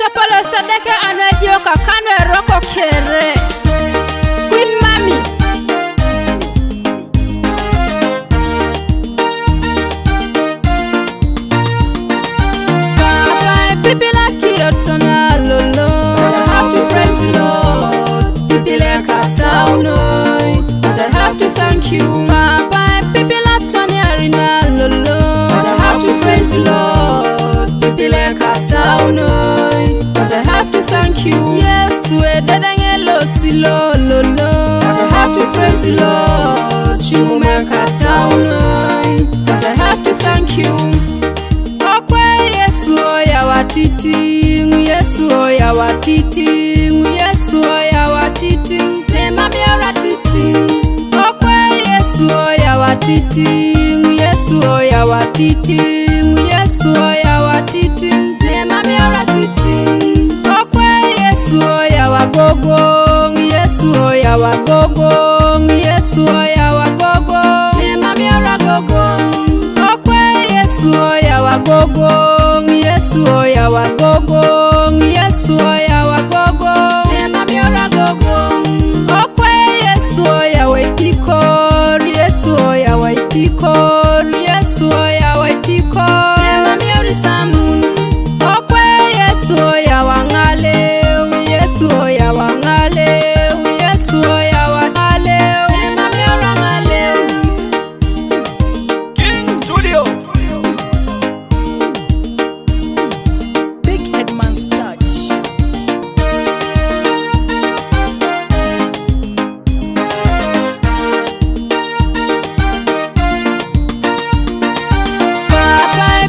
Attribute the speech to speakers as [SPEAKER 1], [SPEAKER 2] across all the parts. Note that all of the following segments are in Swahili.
[SPEAKER 1] Chopolo sadeke anwejoka kanwe roko kere. Queen Mami. Bye people like Kirotona lolo. I have to praise the Lord. People like Kataunoi. But I have to thank you. Bye people like Tony Arena lolo. But I have to praise the Lord. People like Kataunoi. But I have to thank you. Yes, we're dead and yellow, silo lolo. But I have to praise the Lord. Shume Kataunoi. But I have to thank you. Yesu oya watiti, Yesu oya watiti, Yesu oya watiti, nema miora titi. Okwe Yesu oya watiti, Yesu oya watiti, Yesu oya watiti, nema miora titi. Okwe Yesu oya wagogo, Yesu oya wagogo, Yesu oya wagogo, nema miora gogo. Okwe Yesu oya wagogo. Yesu oya wagogo, Yesu oya wagogo, nema miora gogo. Okwe Yesu oya waipikor, Yesu oya waipikor, Yesu oya waipikor, nema miori samun. Okwe Yesu oya wangale, Yesu oya wangale, Yesu oya wangale, nema miora ngale.
[SPEAKER 2] King Studio.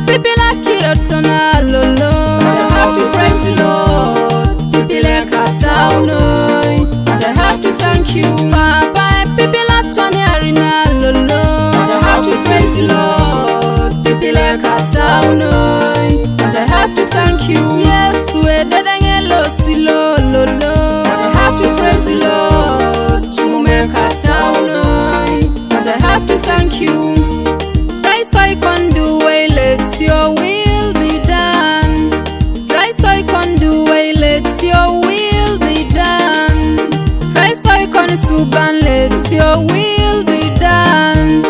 [SPEAKER 1] People like Kirotona lolo. But I have to praise the Lord. People like Kataunoi. But I have to thank you. Papa, people like Tony Arena lolo. But I have to praise the Lord. People like Kataunoi. But I have to thank you. Yes, we're dead and yellow, silo lolo. But I have to praise the Lord. Shume Kataunoi. But I have to thank you. Rise I can do way, let your will be done. Rise I can do way, let your will be done. Rise I can suban, let your will be done.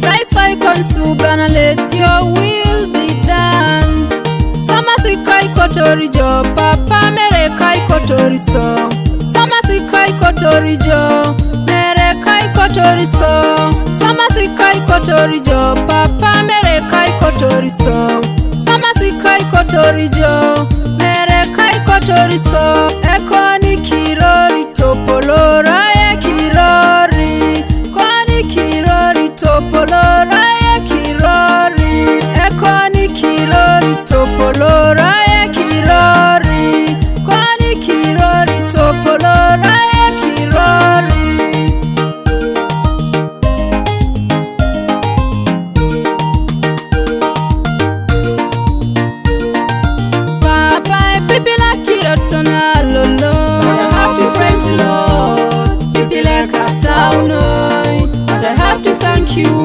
[SPEAKER 1] Rise I can suban, let your will be done. Samasi kai kotori jo, papa mere kai kotori so. Samasi kai kotori jo, mere kai kotori so. Samasi kai kotori jo, papa mere kai kotori so. Samasi kai kotori jo, mere kai kotori so. Ekoni kirori topolora e kirori. Koni kirori topolora e kirori. Ekoni kirori topolora e kirori. Koni kirori topolora e kirori. People like Kirotona lolo. But I have to praise the Lord. People like Kataunoi. But I have to thank you.